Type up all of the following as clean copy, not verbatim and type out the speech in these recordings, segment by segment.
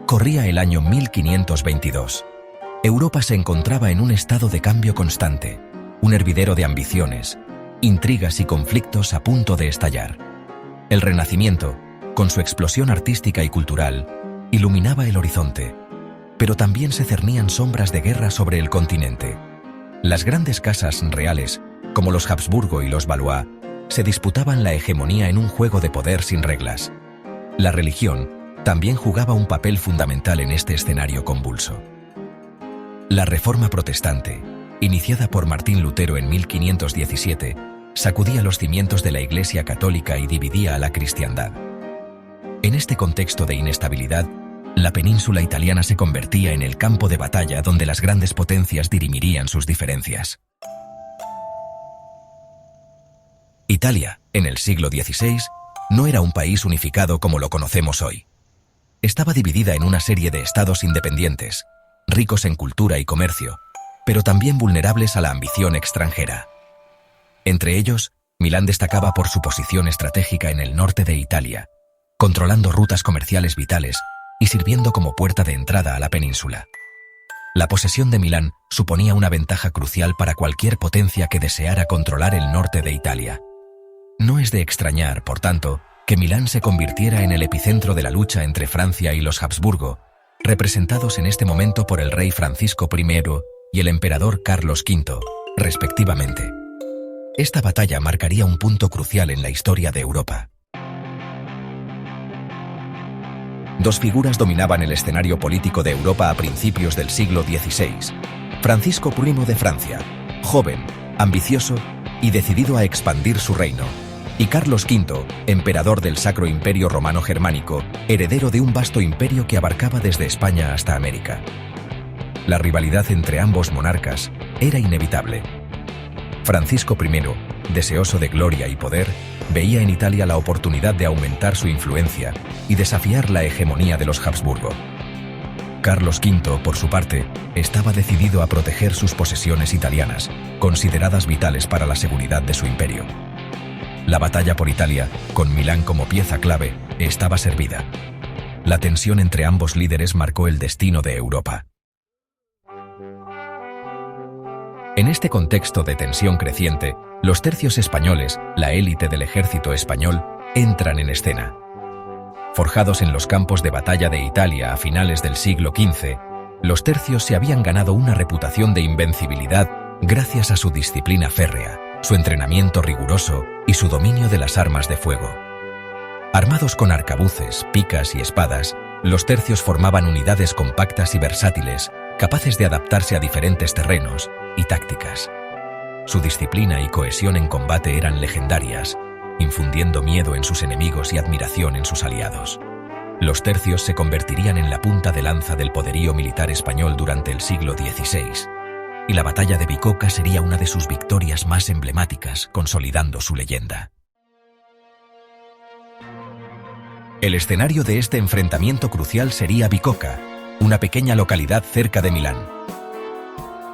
Corría el año 1522. Europa se encontraba en un estado de cambio constante, un hervidero de ambiciones, intrigas y conflictos a punto de estallar. El Renacimiento, con su explosión artística y cultural, iluminaba el horizonte, pero también se cernían sombras de guerra sobre el continente. Las grandes casas reales, como los Habsburgo y los Valois, se disputaban la hegemonía en un juego de poder sin reglas. La religión también jugaba un papel fundamental en este escenario convulso. La Reforma Protestante, iniciada por Martín Lutero en 1517, sacudía los cimientos de la Iglesia católica y dividía a la cristiandad. En este contexto de inestabilidad, la península italiana se convertía en el campo de batalla donde las grandes potencias dirimirían sus diferencias. Italia, en el siglo XVI, no era un país unificado como lo conocemos hoy. Estaba dividida en una serie de estados independientes, ricos en cultura y comercio, pero también vulnerables a la ambición extranjera. Entre ellos, Milán destacaba por su posición estratégica en el norte de Italia, controlando rutas comerciales vitales y sirviendo como puerta de entrada a la península. La posesión de Milán suponía una ventaja crucial para cualquier potencia que deseara controlar el norte de Italia. No es de extrañar, por tanto, que Milán se convirtiera en el epicentro de la lucha entre Francia y los Habsburgo, representados en este momento por el rey Francisco I y el emperador Carlos V, respectivamente. Esta batalla marcaría un punto crucial en la historia de Europa. Dos figuras dominaban el escenario político de Europa a principios del siglo XVI. Francisco I de Francia, joven, ambicioso y decidido a expandir su reino, y Carlos V, emperador del Sacro Imperio Romano Germánico, heredero de un vasto imperio que abarcaba desde España hasta América. La rivalidad entre ambos monarcas era inevitable. Francisco I, deseoso de gloria y poder, veía en Italia la oportunidad de aumentar su influencia y desafiar la hegemonía de los Habsburgo. Carlos V, por su parte, estaba decidido a proteger sus posesiones italianas, consideradas vitales para la seguridad de su imperio. La batalla por Italia, con Milán como pieza clave, estaba servida. La tensión entre ambos líderes marcó el destino de Europa. En este contexto de tensión creciente, los tercios españoles, la élite del ejército español, entran en escena. Forjados en los campos de batalla de Italia a finales del siglo XV, los tercios se habían ganado una reputación de invencibilidad gracias a su disciplina férrea, su entrenamiento riguroso y su dominio de las armas de fuego. Armados con arcabuces, picas y espadas, los tercios formaban unidades compactas y versátiles, capaces de adaptarse a diferentes terrenos y tácticas. Su disciplina y cohesión en combate eran legendarias, infundiendo miedo en sus enemigos y admiración en sus aliados. Los tercios se convertirían en la punta de lanza del poderío militar español durante el siglo XVI, y la batalla de Bicocca sería una de sus victorias más emblemáticas, consolidando su leyenda. El escenario de este enfrentamiento crucial sería Bicocca, una pequeña localidad cerca de Milán.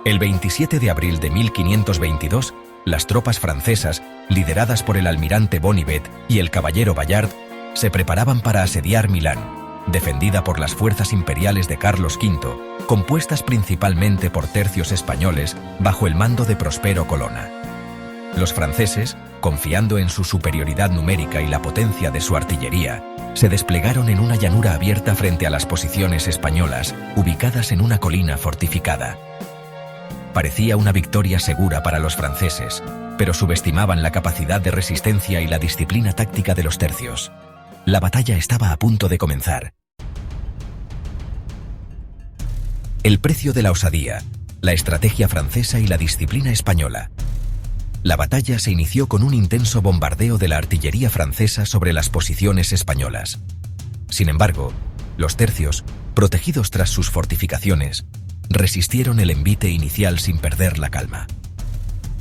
El 27 de abril de 1522, las tropas francesas, lideradas por el almirante Bonnivet y el caballero Bayard, se preparaban para asediar Milán, defendida por las fuerzas imperiales de Carlos V, compuestas principalmente por tercios españoles bajo el mando de Prospero Colonna. Los franceses, confiando en su superioridad numérica y la potencia de su artillería, se desplegaron en una llanura abierta frente a las posiciones españolas, ubicadas en una colina fortificada. Parecía una victoria segura para los franceses, pero subestimaban la capacidad de resistencia y la disciplina táctica de los tercios. La batalla estaba a punto de comenzar. El precio de la osadía, la estrategia francesa y la disciplina española. La batalla se inició con un intenso bombardeo de la artillería francesa sobre las posiciones españolas. Sin embargo, los tercios, protegidos tras sus fortificaciones, resistieron el envite inicial sin perder la calma.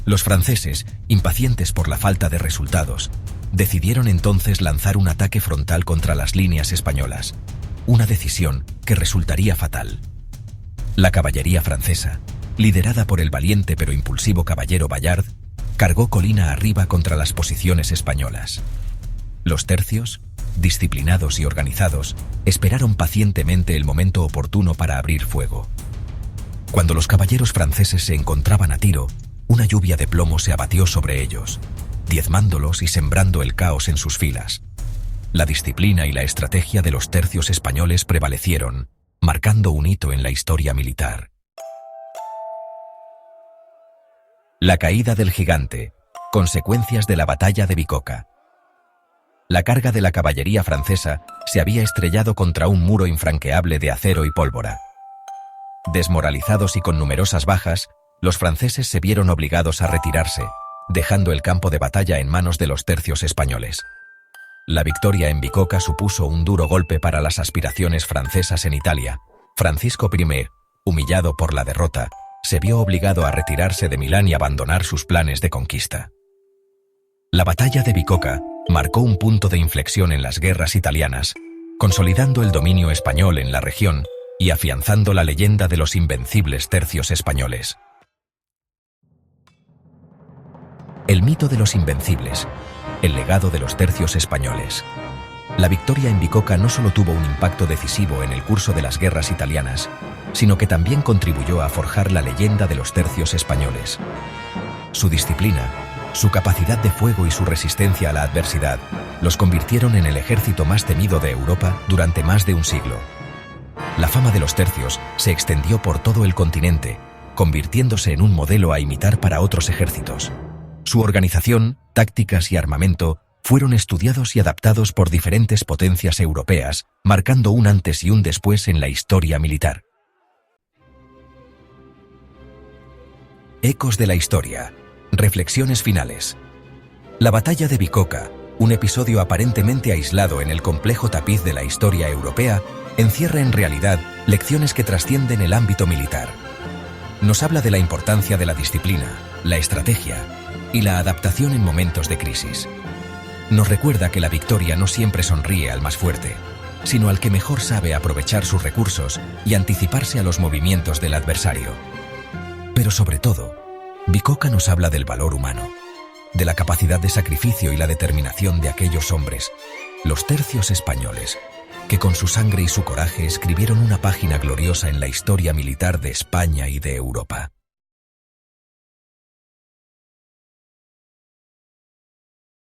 Los franceses, impacientes por la falta de resultados, decidieron entonces lanzar un ataque frontal contra las líneas españolas, una decisión que resultaría fatal. La caballería francesa, liderada por el valiente pero impulsivo caballero Bayard, cargó colina arriba contra las posiciones españolas. Los tercios, disciplinados y organizados, esperaron pacientemente el momento oportuno para abrir fuego. Cuando los caballeros franceses se encontraban a tiro, una lluvia de plomo se abatió sobre ellos, diezmándolos y sembrando el caos en sus filas. La disciplina y la estrategia de los tercios españoles prevalecieron, marcando un hito en la historia militar. La caída del gigante. Consecuencias de la batalla de Bicoca. La carga de la caballería francesa se había estrellado contra un muro infranqueable de acero y pólvora. Desmoralizados y con numerosas bajas, los franceses se vieron obligados a retirarse, dejando el campo de batalla en manos de los tercios españoles. La victoria en Bicoca supuso un duro golpe para las aspiraciones francesas en Italia. Francisco I, humillado por la derrota, se vio obligado a retirarse de Milán y abandonar sus planes de conquista. La batalla de Bicoca marcó un punto de inflexión en las guerras italianas, consolidando el dominio español en la región y afianzando la leyenda de los invencibles tercios españoles. El mito de los invencibles, el legado de los tercios españoles. La victoria en Bicoca no solo tuvo un impacto decisivo en el curso de las guerras italianas, sino que también contribuyó a forjar la leyenda de los tercios españoles. Su disciplina, su capacidad de fuego y su resistencia a la adversidad los convirtieron en el ejército más temido de Europa durante más de un siglo. La fama de los tercios se extendió por todo el continente, convirtiéndose en un modelo a imitar para otros ejércitos. Su organización, tácticas y armamento fueron estudiados y adaptados por diferentes potencias europeas, marcando un antes y un después en la historia militar. Ecos de la historia. Reflexiones finales. La batalla de Bicoca, un episodio aparentemente aislado en el complejo tapiz de la historia europea, encierra en realidad lecciones que trascienden el ámbito militar. Nos habla de la importancia de la disciplina, la estrategia y la adaptación en momentos de crisis. Nos recuerda que la victoria no siempre sonríe al más fuerte, sino al que mejor sabe aprovechar sus recursos y anticiparse a los movimientos del adversario. Pero sobre todo, Bicoca nos habla del valor humano, de la capacidad de sacrificio y la determinación de aquellos hombres, los tercios españoles, que con su sangre y su coraje escribieron una página gloriosa en la historia militar de España y de Europa.